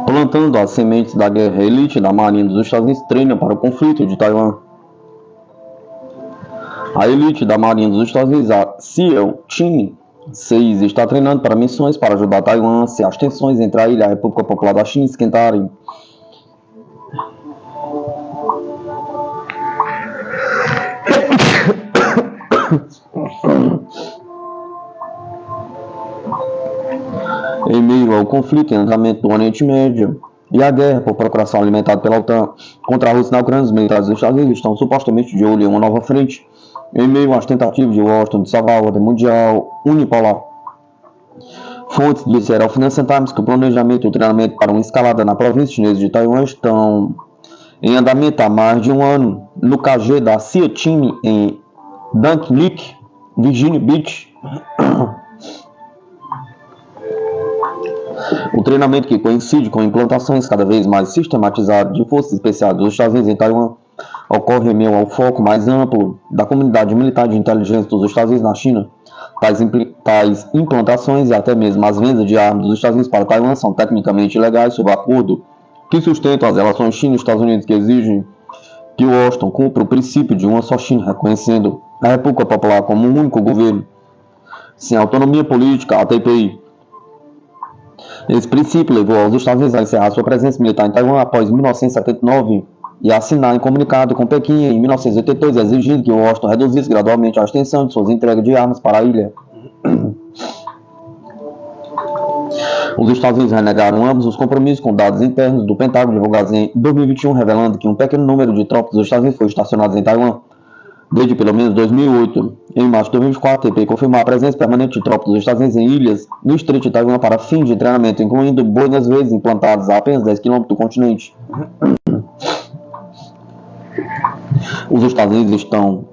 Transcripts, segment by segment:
Plantando as sementes da guerra, a elite da Marinha dos Estados Unidos treina para o conflito de Taiwan. A elite da Marinha dos Estados Unidos, a SEAL Team 6, está treinando para missões para ajudar Taiwan se as tensões entre a ilha e a República Popular da China esquentarem. Em meio ao conflito em andamento do Oriente Médio e a guerra por procuração alimentada pela OTAN contra a Rússia na Ucrânia, os militares dos Estados Unidos estão supostamente de olho em uma nova frente, em meio às tentativas de Washington de salvar a ordem mundial unipolar. Fontes disseram ao Financial Times que o planejamento e o treinamento para uma escalada na província chinesa de Taiwan estão em andamento há mais de um ano no KG da SEAL Team em Dunk Lake, Virginia Beach. O treinamento, que coincide com implantações cada vez mais sistematizadas de forças especiais dos Estados Unidos em Taiwan, ocorre em meio ao foco mais amplo da comunidade militar de inteligência dos Estados Unidos na China. Tais implantações e até mesmo as vendas de armas dos Estados Unidos para Taiwan são tecnicamente ilegais sob acordo que sustentam as relações China e Estados Unidos, que exigem que Washington cumpra o princípio de uma só China, reconhecendo a República Popular como um único governo, sem autonomia política, a TPI. Esse princípio levou aos Estados Unidos a encerrar sua presença militar em Taiwan após 1979 e a assinar em comunicado com Pequim em 1982, exigindo que Washington reduzisse gradualmente a extensão de suas entregas de armas para a ilha. Os Estados Unidos renegaram ambos os compromissos com dados internos do Pentágono divulgados em 2021, revelando que um pequeno número de tropas dos Estados Unidos foi estacionados em Taiwan desde pelo menos 2008. Em março de 2024, a TPI confirmou a presença permanente de tropas dos Estados Unidos em ilhas no Estreito de Taiwan para fins de treinamento, incluindo boinas vezes implantadas a apenas 10 km do continente. Os Estados Unidos estão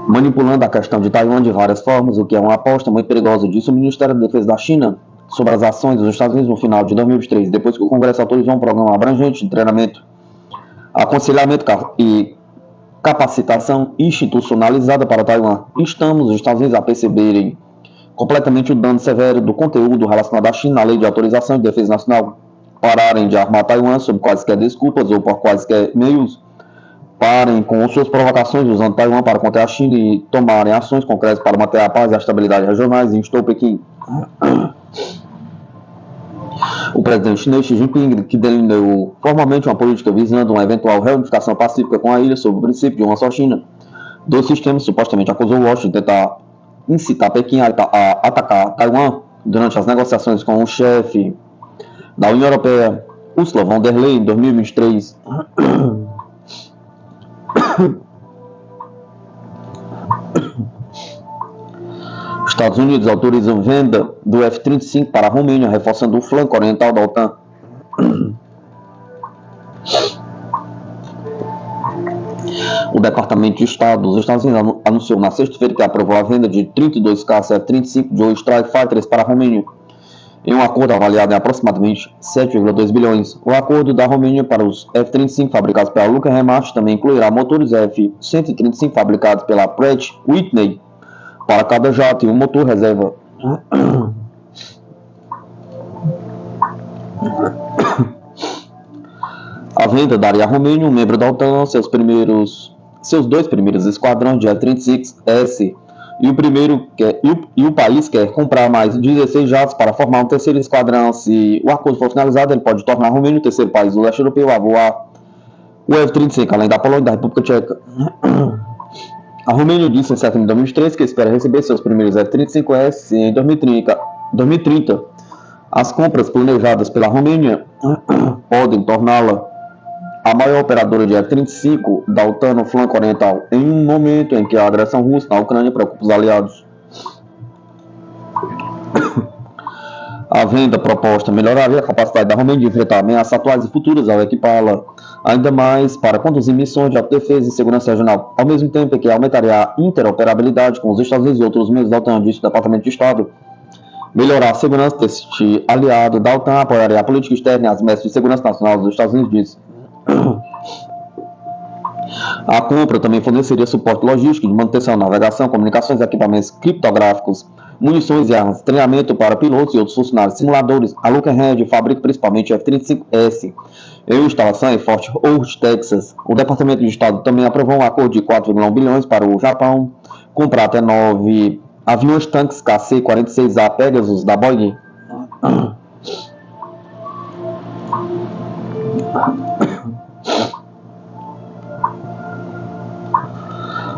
manipulando a questão de Taiwan de várias formas, o que é uma aposta muito perigosa, disse o Ministério da Defesa da China sobre as ações dos Estados Unidos no final de 2023, depois que o Congresso autorizou um programa abrangente de treinamento, aconselhamento e capacitação institucionalizada para Taiwan. Instamos os Estados Unidos a perceberem completamente o dano severo do conteúdo relacionado à China na Lei de Autorização de Defesa Nacional, pararem de armar Taiwan sob quaisquer desculpas ou por quaisquer meios, parem com suas provocações usando Taiwan para conter a China e tomarem ações concretas para manter a paz e a estabilidade regionais, e instou Pequim. O presidente chinês Xi Jinping, que delineou formalmente uma política visando uma eventual reunificação pacífica com a ilha sob o princípio de uma só China, do sistema supostamente acusou Washington de tentar incitar Pequim a atacar Taiwan durante as negociações com o chefe da União Europeia, Ursula von der Leyen, em 2023. Estados Unidos autorizam venda do F-35 para a Romênia, reforçando o flanco oriental da OTAN. O Departamento de Estado dos Estados Unidos anunciou na sexta-feira que aprovou a venda de 32 caças F-35 Joe Strike Fighters para a Romênia, em um acordo avaliado em aproximadamente 7,2 bilhões. O acordo da Romênia para os F-35 fabricados pela Lockheed Martin também incluirá motores F-135 fabricados pela Pratt Whitney para cada jato e um motor reserva. A venda daria à Romênia, um membro da OTAN, seus dois primeiros esquadrões de F-36S, e o país quer comprar mais 16 jatos para formar um terceiro esquadrão. Se o acordo for finalizado, ele pode tornar a Romênia o terceiro país do leste europeu a voar o F-35, além da Polônia e da República Tcheca. A Romênia disse em setembro de 2023 que espera receber seus primeiros F-35S em 2030. As compras planejadas pela Romênia podem torná-la a maior operadora de F-35 da OTAN no flanco oriental, em um momento em que a agressão russa na Ucrânia preocupa os aliados. A venda proposta melhoraria a capacidade da Romênia de enfrentar ameaças atuais e futuras ao equipá-la ainda mais para conduzir missões de autodefesa e segurança regional, ao mesmo tempo que aumentaria a interoperabilidade com os Estados Unidos e outros membros da OTAN, disse o Departamento de Estado. Melhorar a segurança deste aliado da OTAN apoiaria a política externa e as metas de segurança nacional dos Estados Unidos, disse. A compra também forneceria suporte logístico de manutenção, navegação, comunicações, equipamentos criptográficos, munições e armas, treinamento para pilotos e outros funcionários, simuladores. A Lockheed fabrica principalmente F-35S em instalação em Fort Worth, Texas. O Departamento de Estado também aprovou um acordo de 4,1 bilhões para o Japão comprar até 9 aviões tanques KC-46A Pegasus da Boeing.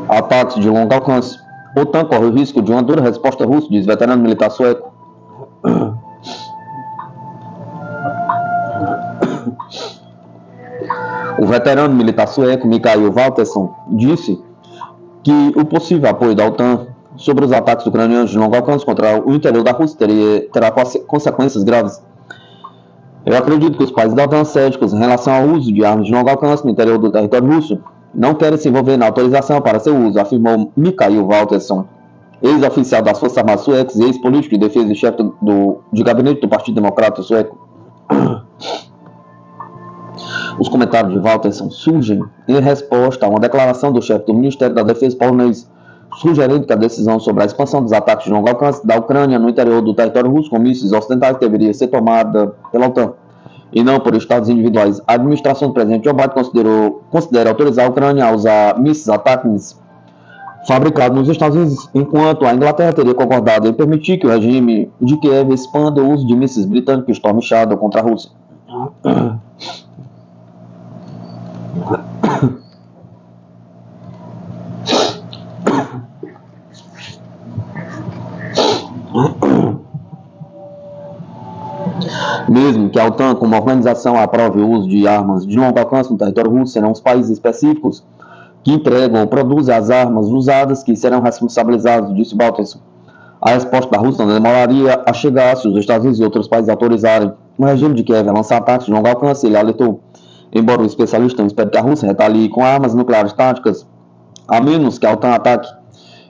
Ataques de longo alcance. A OTAN corre o risco de uma dura resposta russa, diz veterano militar sueco. O veterano militar sueco Mikael Waltersson disse que o possível apoio da OTAN sobre os ataques ucranianos de longo alcance contra o interior da Rússia terá consequências graves. Eu acredito que os países da OTAN céticos em relação ao uso de armas de longo alcance no interior do território russo não querem se envolver na autorização para seu uso, afirmou Mikael Waltersson, ex-oficial das Forças Armadas suecas e ex-político de defesa e chefe de gabinete do Partido Democrata Sueco. Os comentários de Waltersson surgem em resposta a uma declaração do chefe do Ministério da Defesa polonês, sugerindo que a decisão sobre a expansão dos ataques de longo alcance da Ucrânia no interior do território russo com mísseis ocidentais deveria ser tomada pela OTAN e não por estados individuais. A administração do presidente Joe Biden considera autorizar a Ucrânia a usar mísseis ataques fabricados nos Estados Unidos, enquanto a Inglaterra teria concordado em permitir que o regime de Kiev expanda o uso de mísseis britânicos Storm Shadow contra a Rússia. Mesmo que a OTAN, como organização, aprove o uso de armas de longo alcance no território russo, serão os países específicos que entregam ou produzem as armas usadas que serão responsabilizados, disse Waltersson. A resposta da Rússia não demoraria a chegar se os Estados Unidos e outros países autorizarem o regime de Kiev a lançar ataques de longo alcance, ele alertou. Embora o especialista não espere que a Rússia retalhe com armas nucleares táticas, a menos que a OTAN ataque,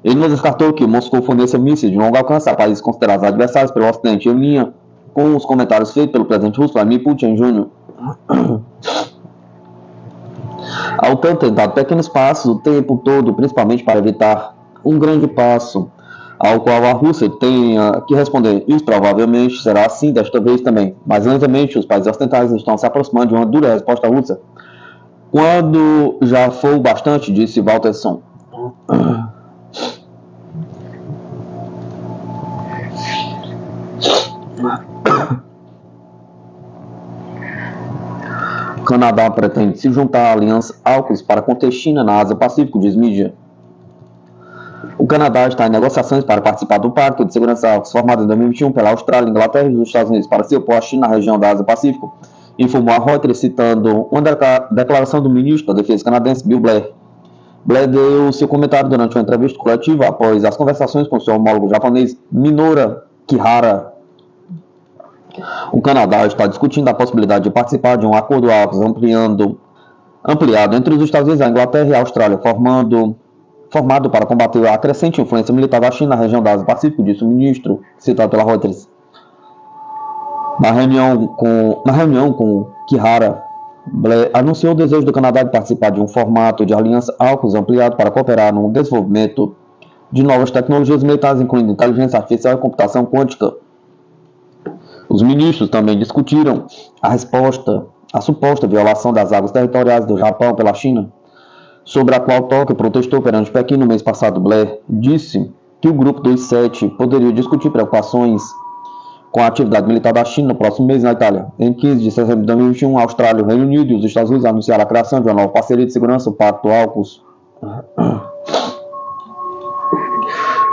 ele não descartou que Moscou forneça mísseis de longo alcance a países considerados adversários pelo Ocidente, em linha com os comentários feitos pelo presidente russo Vladimir Putin Jr. A OTAN tem dado pequenos passos o tempo todo, principalmente para evitar um grande passo ao qual a Rússia tenha que responder. Isso provavelmente será assim desta vez também, mas lentamente os países ocidentais estão se aproximando de uma dura resposta russa. Quando já for o bastante, disse Waltersson. O Canadá pretende se juntar à Aliança AUKUS para conter China na Ásia-Pacífico, diz mídia. O Canadá está em negociações para participar do Pacto de Segurança AUKUS formado em 2021 pela Austrália, Inglaterra e os Estados Unidos para se opor à China na região da Ásia-Pacífico, informou a Reuters citando uma declaração do ministro da Defesa canadense, Bill Blair. Blair deu seu comentário durante uma entrevista coletiva após as conversações com seu homólogo japonês Minoru Kihara. O Canadá está discutindo a possibilidade de participar de um acordo AUKUS ampliado entre os Estados Unidos, a Inglaterra e a Austrália, formado para combater a crescente influência militar da China na região da Ásia-Pacífico, disse o ministro, citado pela Reuters. Na reunião com Kihara, Blair anunciou o desejo do Canadá de participar de um formato de aliança AUKUS ampliado para cooperar no desenvolvimento de novas tecnologias militares, incluindo inteligência artificial e computação quântica. Os ministros também discutiram a suposta violação das águas territoriais do Japão pela China, sobre a qual Tóquio protestou perante Pequim no mês passado. Blair disse que o grupo dos 7 poderia discutir preocupações com a atividade militar da China no próximo mês na Itália. Em 15 de setembro de 2021, a Austrália, o Reino Unido e os Estados Unidos anunciaram a criação de uma nova parceria de segurança, o Pacto AUKUS.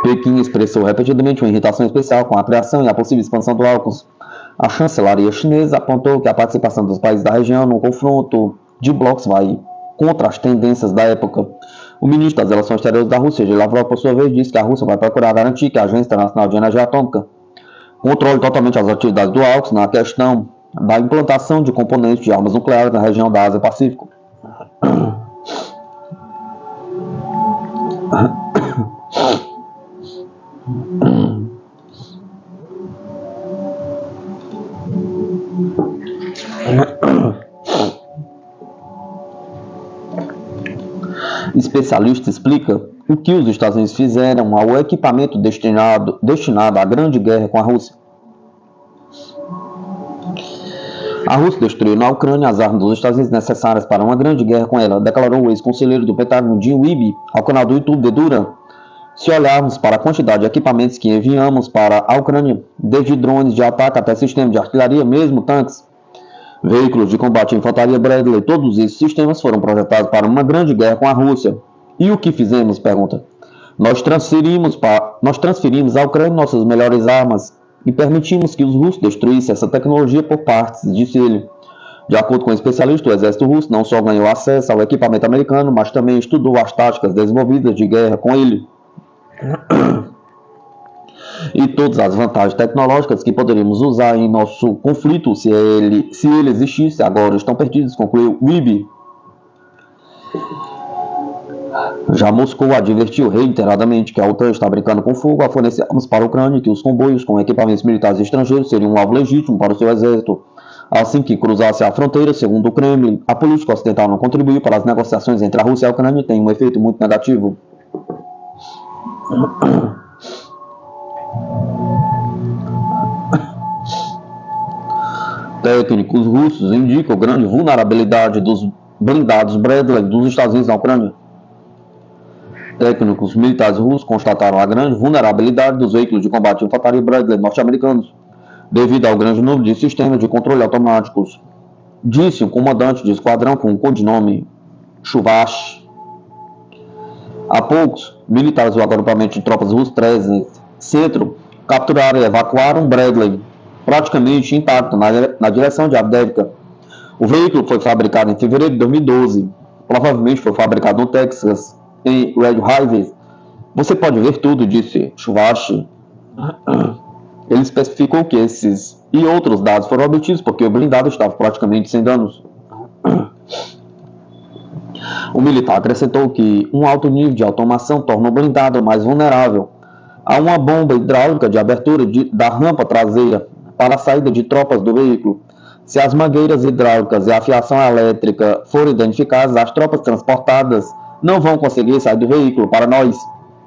Pequim expressou repetidamente uma irritação especial com a criação e a possível expansão do AUKUS. A chancelaria chinesa apontou que a participação dos países da região no confronto de blocos vai contra as tendências da época. O ministro das Relações Exteriores da Rússia, Sergei Lavrov, por sua vez, disse que a Rússia vai procurar garantir que a Agência Internacional de Energia Atômica controle totalmente as atividades do AUKUS na questão da implantação de componentes de armas nucleares na região da Ásia-Pacífico. Especialista explica o que os Estados Unidos fizeram ao equipamento destinado à grande guerra com a Rússia. A Rússia destruiu na Ucrânia as armas dos Estados Unidos necessárias para uma grande guerra com ela, declarou o ex-conselheiro do Pentágono Jim Wiebe ao canal do YouTube de Duran. Se olharmos para a quantidade de equipamentos que enviamos para a Ucrânia, desde drones de ataque até sistemas de artilharia, mesmo tanques, veículos de combate e infantaria Bradley, todos esses sistemas foram projetados para uma grande guerra com a Rússia. E o que fizemos? Pergunta. Nós transferimos à Ucrânia nossas melhores armas e permitimos que os russos destruíssem essa tecnologia por partes, disse ele. De acordo com o especialista, o exército russo não só ganhou acesso ao equipamento americano, mas também estudou as táticas desenvolvidas de guerra com ele. E todas as vantagens tecnológicas que poderíamos usar em nosso conflito, se ele existisse, agora estão perdidos, concluiu Wiebe. Já Moscou advertiu reiteradamente que a OTAN está brincando com fogo a fornecer armas para a Ucrânia e que os comboios com equipamentos militares estrangeiros seriam um alvo legítimo para o seu exército. Assim que cruzasse a fronteira, segundo o Kremlin, a política ocidental não contribuiu para as negociações entre a Rússia e a Ucrânia e tem um efeito muito negativo. Técnicos russos indicam grande vulnerabilidade dos blindados Bradley dos Estados Unidos na Ucrânia. Técnicos militares russos constataram a grande vulnerabilidade dos veículos de combate de infantaria Bradley norte-americanos, devido ao grande número de sistemas de controle automáticos, disse um comandante de esquadrão com o codinome Chuvash. Há poucos, militares do agrupamento de tropas russas 13 Centro capturaram e evacuaram Bradley, praticamente intacto, na direção de Avdiivka. O veículo foi fabricado em fevereiro de 2012. Provavelmente foi fabricado no Texas, em Red Highway. Você pode ver tudo, disse Chuvash. Ele especificou que esses e outros dados foram obtidos porque o blindado estava praticamente sem danos. O militar acrescentou que um alto nível de automação torna o blindado mais vulnerável a uma bomba hidráulica de abertura da rampa traseira para a saída de tropas do veículo. Se as mangueiras hidráulicas e a fiação elétrica forem danificadas, as tropas transportadas não vão conseguir sair do veículo. Para nós,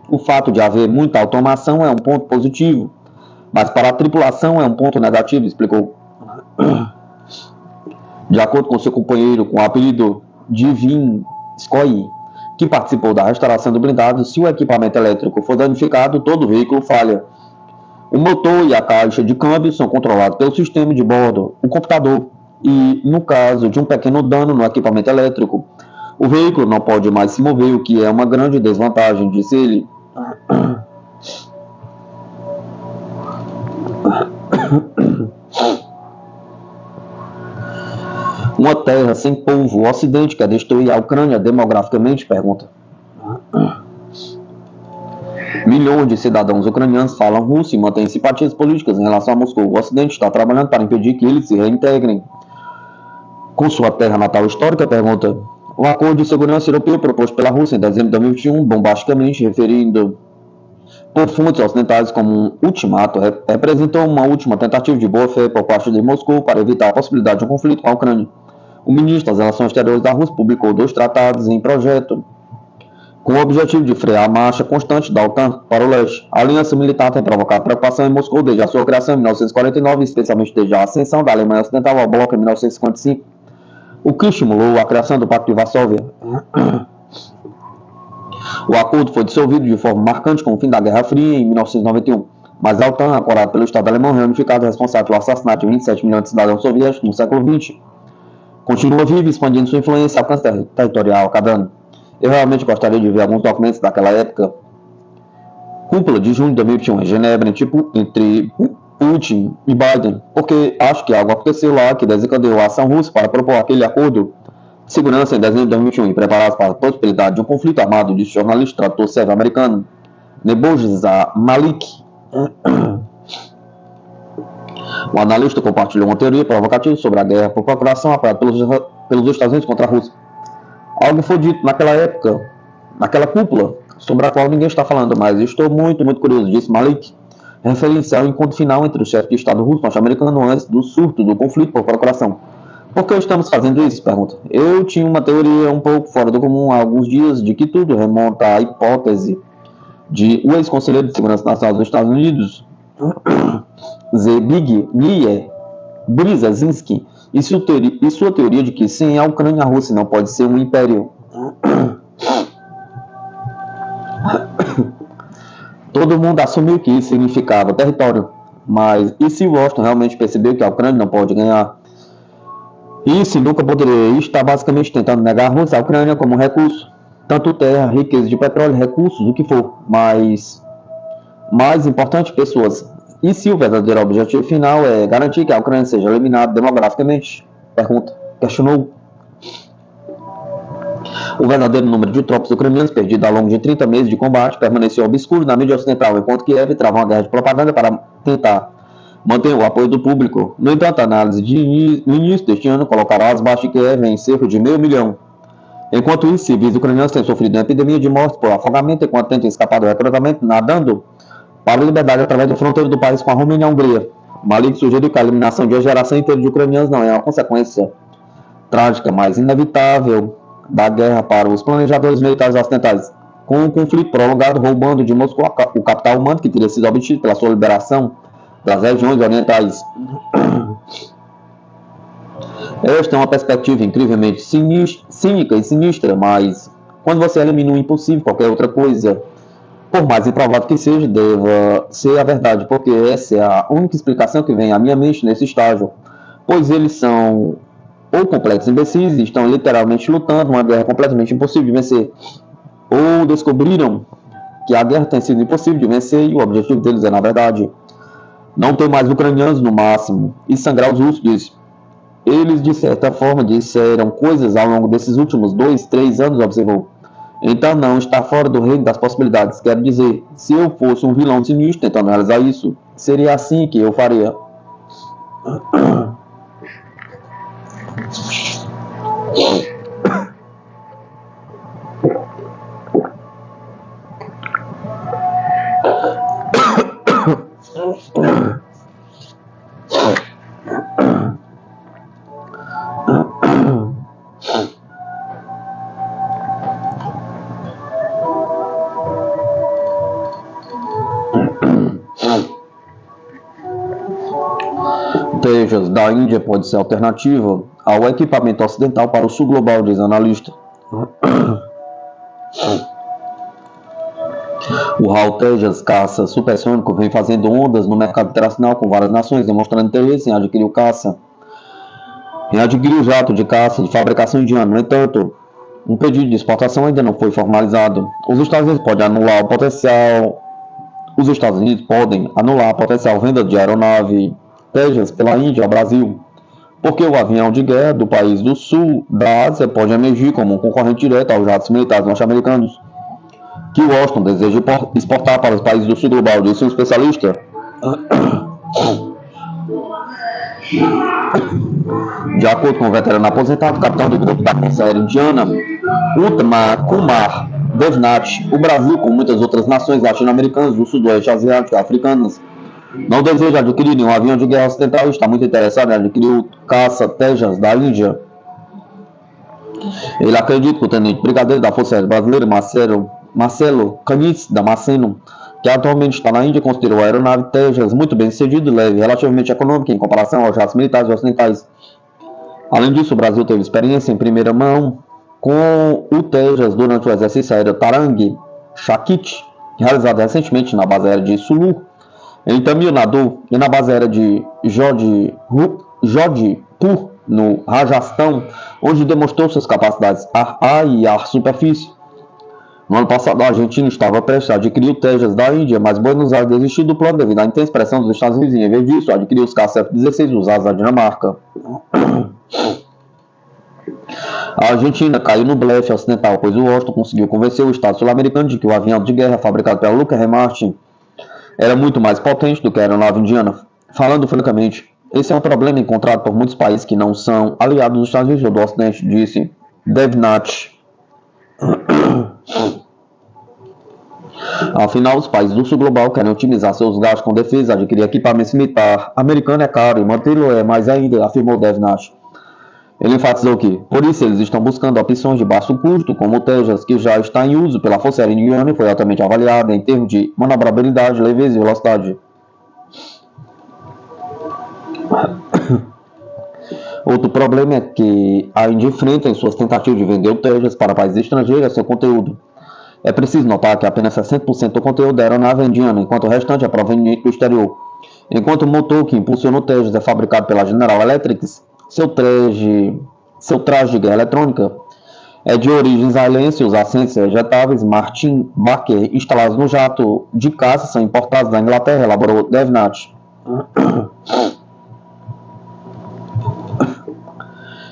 o fato de haver muita automação é um ponto positivo, mas para a tripulação é um ponto negativo, explicou. De acordo com seu companheiro com o apelido Divin Skoy, que participou da restauração do blindado, se o equipamento elétrico for danificado, todo o veículo falha. O motor e a caixa de câmbio são controlados pelo sistema de bordo, o computador, e, no caso de um pequeno dano no equipamento elétrico, o veículo não pode mais se mover, o que é uma grande desvantagem, disse ele. Uma terra sem povo, o Ocidente quer destruir a Ucrânia demograficamente? Pergunta. Milhões de cidadãos ucranianos falam russo e mantêm simpatias políticas em relação a Moscou. O Ocidente está trabalhando para impedir que eles se reintegrem com sua terra natal histórica? Pergunta. O acordo de segurança europeu proposto pela Rússia em dezembro de 2021, bombasticamente referindo por fontes ocidentais como um ultimato, representou uma última tentativa de boa-fé por parte de Moscou para evitar a possibilidade de um conflito com a Ucrânia. O ministro das Relações Exteriores da Rússia publicou 2 tratados em projeto com o objetivo de frear a marcha constante da OTAN para o leste. A aliança militar tem provocado preocupação em Moscou desde a sua criação em 1949, especialmente desde a ascensão da Alemanha Ocidental ao bloco em 1955, o que estimulou a criação do Pacto de Varsóvia. O acordo foi dissolvido de forma marcante com o fim da Guerra Fria em 1991, mas a OTAN, ancorada pelo Estado alemão reunificado, responsável pelo assassinato de 27 milhões de cidadãos soviéticos no século XX, continua viva e expandindo sua influência e alcance territorial a cada ano. Eu realmente gostaria de ver alguns documentos daquela época. Cúpula de junho de 2021 em Genebra, entre Putin e Biden, porque acho que algo aconteceu lá que desencadeou a ação russa para propor aquele acordo. segurança em dezembro de 2021 e preparados para a possibilidade de um conflito armado, disse o jornalista tradutor sérvio-americano Nebojša Malik. O analista compartilhou uma teoria provocativa sobre a guerra por procuração apoiada pelos Estados Unidos contra a Rússia. Algo foi dito naquela época, naquela cúpula, sobre a qual ninguém está falando, mas estou muito curioso, disse Malik, referindo-se ao encontro final entre o chefe de Estado russo e norte-americano antes do surto do conflito por procuração. Por que estamos fazendo isso? Pergunta. Eu tinha uma teoria um pouco fora do comum há alguns dias de que tudo remonta à hipótese de o ex-conselheiro de Segurança Nacional dos Estados Unidos, Zbigniew Brzezinski, e sua teoria de que sem a Ucrânia, a Rússia não pode ser um império. Todo mundo assumiu que isso significava território, mas e se Washington realmente percebeu que a Ucrânia não pode ganhar? Isso nunca poderia. Está basicamente tentando negar a Rússia e a Ucrânia como um recurso, tanto terra, riqueza de petróleo, recursos, o que for, mas mais importante, pessoas. E se o verdadeiro objetivo final é garantir que a Ucrânia seja eliminada demograficamente? Questionou. O verdadeiro número de tropas ucranianas perdidas ao longo de 30 meses de combate permaneceu obscuro na mídia ocidental, enquanto Kiev trava uma guerra de propaganda para tentar manter o apoio do público. No entanto, a análise no início deste ano colocará as baixas de Kiev em cerca de 500 mil. Enquanto isso, civis ucranianos têm sofrido uma epidemia de mortes por afogamento enquanto tentam escapar do recrutamento nadando para a liberdade através da fronteira do país com a Romênia e a Hungria. Malik sugeriu que a eliminação de uma geração inteira de ucranianos não é uma consequência trágica, mas inevitável da guerra para os planejadores militares ocidentais, com um conflito prolongado roubando de Moscou o capital humano que teria sido obtido pela sua liberação das regiões orientais. Esta é uma perspectiva incrivelmente cínica e sinistra, mas quando você elimina o impossível, qualquer outra coisa, por mais improvável que seja, deva ser a verdade, porque essa é a única explicação que vem à minha mente nesse estágio, pois eles são ou completos imbecis e estão literalmente lutando uma guerra completamente impossível de vencer, ou descobriram que a guerra tem sido impossível de vencer e o objetivo deles é, na verdade, não ter mais ucranianos no máximo e sangrar os russos, disse. Eles, de certa forma, disseram coisas ao longo desses últimos 2, 3 anos, observou. Então não está fora do reino das possibilidades. Quero dizer, se eu fosse um vilão sinistro tentando realizar isso, seria assim que eu faria. Tejas da Índia pode ser alternativa ao equipamento ocidental para o sul global, diz analista. O HAL Tejas caça supersônico vem fazendo ondas no mercado internacional com várias nações, demonstrando interesse em adquirir o jato de caça de fabricação indiana. No entanto, um pedido de exportação ainda não foi formalizado. Os Estados Unidos podem anular a potencial venda de aeronave Tejas pela Índia ao Brasil, porque o avião de guerra do país do sul da Ásia pode emergir como um concorrente direto aos jatos militares norte-americanos que Washington deseja exportar para os países do sul global, disse um especialista. De acordo com o veterano aposentado, capitão do grupo da Força Aérea Indiana, Uttam Kumar Devnath, o Brasil, como muitas outras nações latino-americanas do sudoeste asiático e africanas, não deseja adquirir nenhum avião de guerra ocidental e está muito interessado em adquirir o caça Tejas da Índia. Ele acredita que o tenente brigadeiro da Força Aérea Brasileira, Marcelo Caniz Damasceno, que atualmente está na Índia, considerou a aeronave Tejas muito bem sucedida, leve e relativamente econômica em comparação aos jatos militares ocidentais. Além disso, o Brasil teve experiência em primeira mão com o Tejas durante o exercício aéreo Tarang Shakti, realizado recentemente na base aérea de Sulu, em Tamil Nadu, e na base aérea de Jodhpur, no Rajastão, onde demonstrou suas capacidades ar-ar e ar-superfície. No ano passado, a Argentina estava prestes a adquirir o Tejas da Índia, mas Buenos Aires desistiu do plano devido à intensa pressão dos Estados Unidos e, em vez disso, adquiriu os caça F-16 usados na Dinamarca. A Argentina caiu no blefe ocidental, pois o Washington conseguiu convencer o Estado sul-americano de que o avião de guerra fabricado pela Lockheed Martin era muito mais potente do que a aeronave indiana. Falando francamente, esse é um problema encontrado por muitos países que não são aliados dos Estados Unidos ou do Ocidente, disse Devnat. Afinal, os países do sul global querem otimizar seus gastos com defesa, adquirir equipamento militar americano é caro e mantê-lo é mais ainda, afirmou Devnat. Ele enfatizou que, por isso, eles estão buscando opções de baixo custo, como o Tejas, que já está em uso pela Força Aérea Indiana e foi altamente avaliada em termos de manobrabilidade, leveza e velocidade. Outro problema é que a Índia enfrenta em suas tentativas de vender o Tejas para países estrangeiros seu conteúdo. É preciso notar que apenas 60% do conteúdo da aeronave é indiana, enquanto o restante é proveniente do exterior. Enquanto o motor que impulsiona o Tejas é fabricado pela General Electric, seu traje de guerra eletrônica é de origem israelense e os assentos ejetáveis Martin Barker instalados no jato de caça são importados da Inglaterra, elaborou Devnat.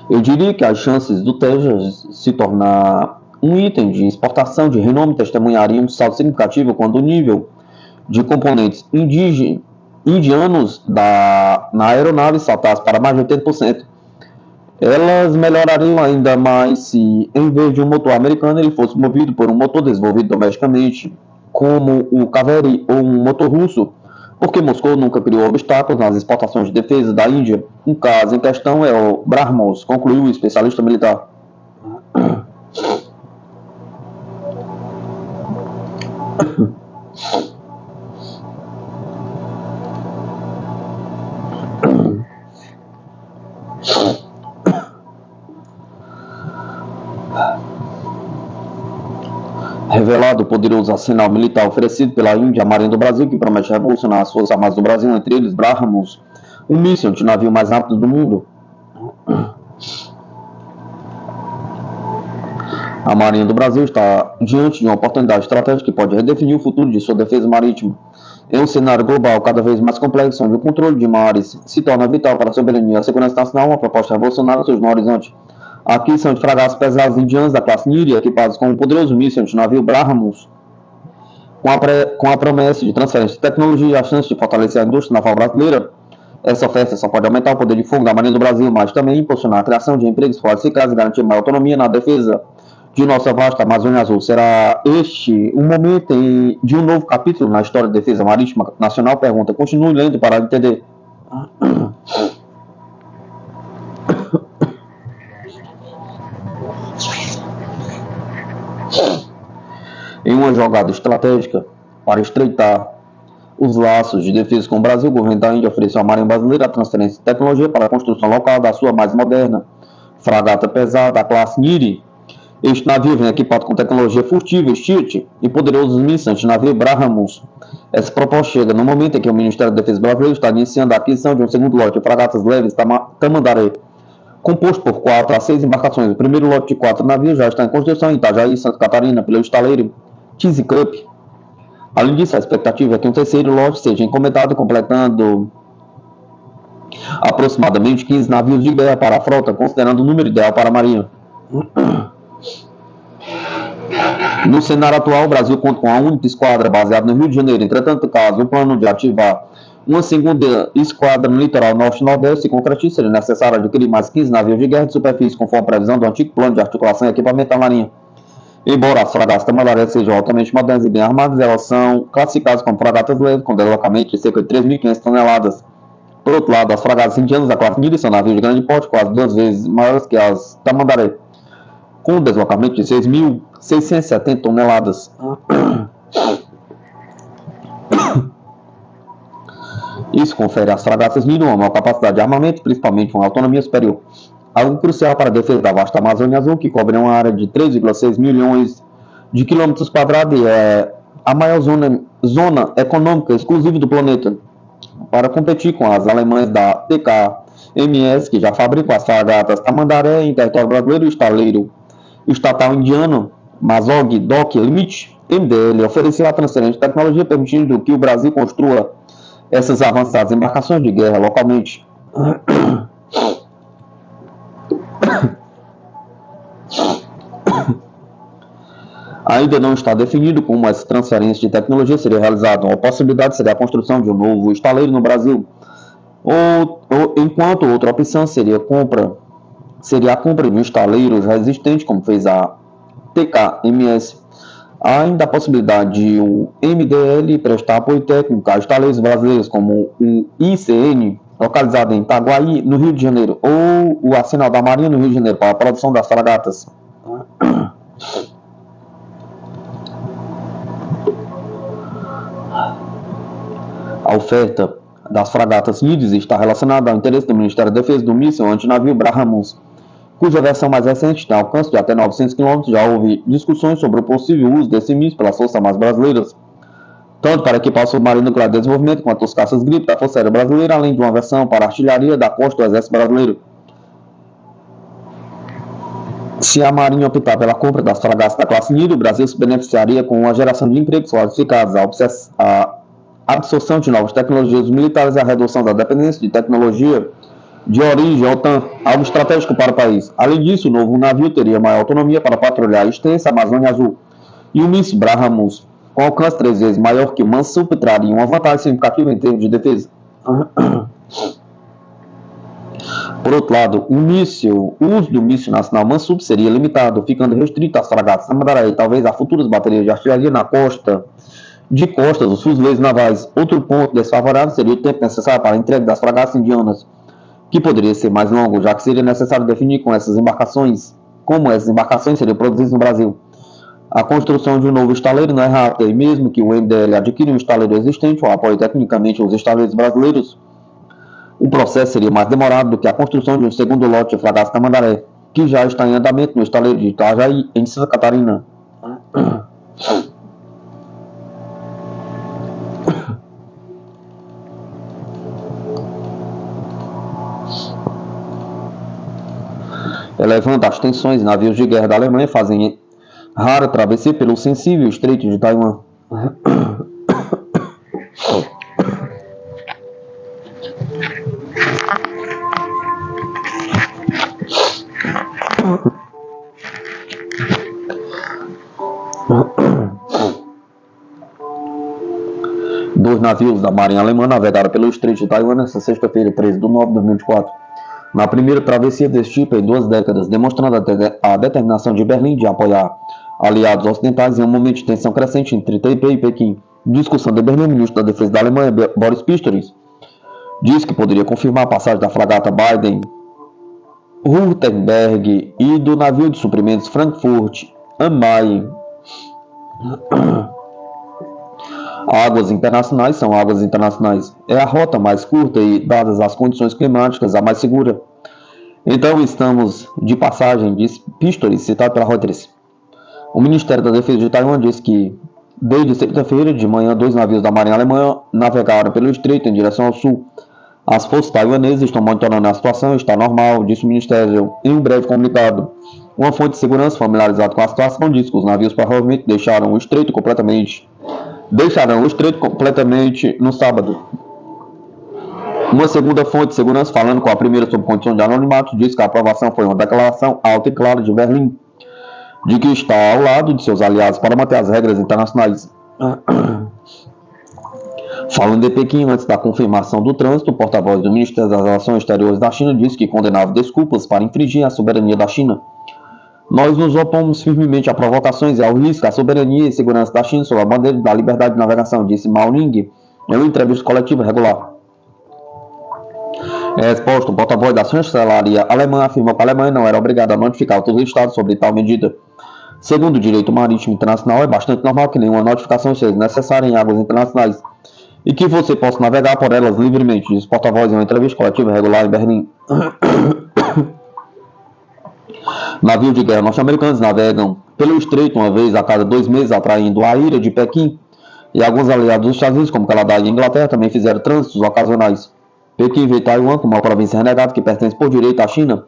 Eu diria que as chances do Tejas se tornar um item de exportação de renome testemunhariam um salto significativo quando o nível de componentes indianos na aeronave saltasse para mais de 80%. Elas melhorariam ainda mais se, em vez de um motor americano, ele fosse movido por um motor desenvolvido domesticamente, como o Kaveri ou um motor russo, porque Moscou nunca criou obstáculos nas exportações de defesa da Índia. Um caso em questão é o BrahMos, concluiu o especialista militar. Revelado o poderoso arsenal militar oferecido pela Índia à Marinha do Brasil, que promete revolucionar as forças armadas do Brasil, entre eles BrahMos, um míssil antinavio mais rápido do mundo. A Marinha do Brasil está diante de uma oportunidade estratégica que pode redefinir o futuro de sua defesa marítima. Em um cenário global cada vez mais complexo, onde o controle de mares se torna vital para a soberania e a segurança nacional, uma proposta revolucionária surge no horizonte. A aquisição de fragatas pesadas indianas da classe Niri, equipadas com um poderoso míssil antinavio BrahMos, com a promessa de transferência de tecnologia e a chance de fortalecer a indústria naval brasileira. Essa oferta só pode aumentar o poder de fogo da Marinha do Brasil, mas também impulsionar a criação de empregos qualificados e garantir maior autonomia na defesa de nossa vasta Amazônia Azul. Será este um momento de um novo capítulo na história da defesa marítima nacional? Pergunta. Continue lendo para entender. Em uma jogada estratégica para estreitar os laços de defesa com o Brasil, o governo da Índia ofereceu à Marinha Brasileira a transferência de tecnologia para a construção local da sua mais moderna fragata pesada, da classe Niri. Este navio vem equipado com tecnologia furtiva, STIRT, e poderosos mísseis antinavio BrahMos. Essa proposta chega no momento em que o Ministério da Defesa brasileiro está iniciando a aquisição de um segundo lote de fragatas leves Tamandaré, composto por 4 a 6 embarcações. O primeiro lote de 4 navios já está em construção em Itajaí, Santa Catarina, pelo estaleiro ThyssenKrupp. Além disso, a expectativa é que um terceiro lote seja encomendado, completando aproximadamente 15 navios de guerra para a frota, considerando o número ideal para a Marinha. No cenário atual, o Brasil conta com a única esquadra baseada no Rio de Janeiro. Entretanto, caso o plano de ativar uma segunda esquadra no litoral norte e nordeste se concretize, seria necessário adquirir mais 15 navios de guerra de superfície, conforme a previsão do antigo plano de articulação e equipamento da Marinha. Embora as fragatas Tamandaré sejam altamente modernas e bem armadas, elas são classificadas como fragatas leves, com deslocamento de cerca de 3.500 toneladas. Por outro lado, as fragatas indianas da classe Niri são navios de grande porte, quase 2 vezes maiores que as Tamandaré, com um deslocamento de 6.670 toneladas. Isso confere às fragatas Niri uma maior capacidade de armamento, principalmente uma autonomia superior. Algo crucial para a defesa da vasta Amazônia Azul, que cobre uma área de 3,6 milhões de quilômetros quadrados e é a maior zona econômica exclusiva do planeta. Para competir com as alemãs da TKMS, que já fabricam as fragatas Tamandaré em território brasileiro, o estaleiro estatal indiano Mazog Dock Limit, MDL, ofereceu a transferência de tecnologia permitindo que o Brasil construa essas avançadas embarcações de guerra localmente. Ainda não está definido como essa transferência de tecnologia seria realizada. Uma possibilidade seria a construção de um novo estaleiro no Brasil, enquanto outra opção seria a compra de um estaleiro já existente, como fez a TKMS. Há ainda a possibilidade de o MDL prestar apoio técnico a estaleiros brasileiros, como o ICN, localizado em Itaguaí, no Rio de Janeiro, ou o Arsenal da Marinha, no Rio de Janeiro, para a produção das fragatas. A oferta das fragatas Nides está relacionada ao interesse do Ministério da Defesa do míssil antinavio Brahmos, cuja versão mais recente tem alcance de até 900 km. Já houve discussões sobre o possível uso desse míssil pelas forças armadas brasileiras, tanto para equipar o submarino nuclear de desenvolvimento quanto os caças Gripe da Força Aérea Brasileira, além de uma versão para a artilharia da costa do Exército Brasileiro. Se a Marinha optar pela compra das fragatas da classe Nido, o Brasil se beneficiaria com a geração de empregos qualificados, a absorção de novas tecnologias militares e a redução da dependência de tecnologia de origem OTAN, algo estratégico para o país. Além disso, o novo navio teria maior autonomia para patrulhar a extensa Amazônia Azul. E o míssil Brahmos, com alcance 3 vezes maior que o Mansup, traria uma vantagem significativa em termos de defesa. Por outro lado, o uso do míssil nacional Mansup seria limitado, ficando restrito às fragatas Tamandaré e talvez a futuras baterias de artilharia na costa dos fuzileiros navais. Outro ponto desfavorável seria o tempo necessário para a entrega das fragatas indianas, que poderia ser mais longo, já que seria necessário definir como essas embarcações seriam produzidas no Brasil. A construção de um novo estaleiro não é rápida, e mesmo que o MDL adquira um estaleiro existente ou apoie tecnicamente os estaleiros brasileiros, o processo seria mais demorado do que a construção de um segundo lote de fragatas Tamandaré, que já está em andamento no estaleiro de Itajaí, em Santa Catarina. Elevando as tensões, navios de guerra da Alemanha fazem rara travessia pelo sensível Estreito de Taiwan. Dois navios da Marinha Alemã navegaram pelo Estreito de Taiwan nesta sexta-feira, 13 de novembro de 2024. Na primeira travessia desse tipo em 2 décadas, demonstrando a determinação de Berlim de apoiar aliados ocidentais em um momento de tensão crescente entre Taipei e Pequim. Discussão de Berlim, o ministro da Defesa da Alemanha, Boris Pistorius, disse que poderia confirmar a passagem da fragata Baden-Württemberg e do navio de suprimentos Frankfurt am Main. Águas internacionais são águas internacionais. É a rota mais curta e, dadas as condições climáticas, a mais segura. Então estamos de passagem, disse Pistorius, citado pela Reuters. O Ministério da Defesa de Taiwan disse que, desde sexta-feira de manhã, 2 navios da Marinha Alemã navegaram pelo estreito em direção ao sul. As forças taiwanesas estão monitorando a situação e está normal, disse o Ministério em um breve comunicado. Uma fonte de segurança familiarizada com a situação disse que os navios provavelmente deixarão o estreito completamente no sábado. Uma segunda fonte de segurança, falando com a primeira sob condição de anonimato, disse que a aprovação foi uma declaração alta e clara de Berlim, de que está ao lado de seus aliados para manter as regras internacionais. Falando de Pequim, antes da confirmação do trânsito, o porta-voz do Ministério das Relações Exteriores da China disse que condenava desculpas para infringir a soberania da China. Nós nos opomos firmemente a provocações e ao risco à soberania e segurança da China sob a bandeira da liberdade de navegação, disse Mao Ning em uma entrevista coletiva regular. Em resposta, o porta-voz da chancelaria alemã afirmou que a Alemanha não era obrigada a notificar outros estados sobre tal medida. Segundo o direito marítimo internacional, é bastante normal que nenhuma notificação seja necessária em águas internacionais e que você possa navegar por elas livremente, disse o porta-voz em uma entrevista coletiva regular em Berlim. Navios de guerra norte-americanos navegam pelo estreito uma vez a cada 2 meses, atraindo a ira de Pequim, e alguns aliados dos Estados Unidos, como Canadá e Inglaterra, também fizeram trânsitos ocasionais. Pequim vê Taiwan como uma província renegada que pertence por direito à China.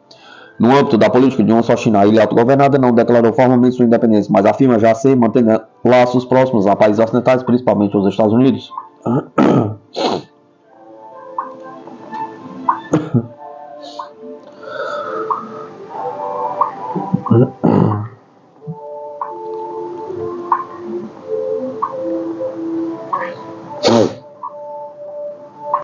No âmbito da política de uma só China, a ilha autogovernada não declarou formalmente sua independência, mas afirma já ser mantendo laços próximos a países ocidentais, principalmente os Estados Unidos.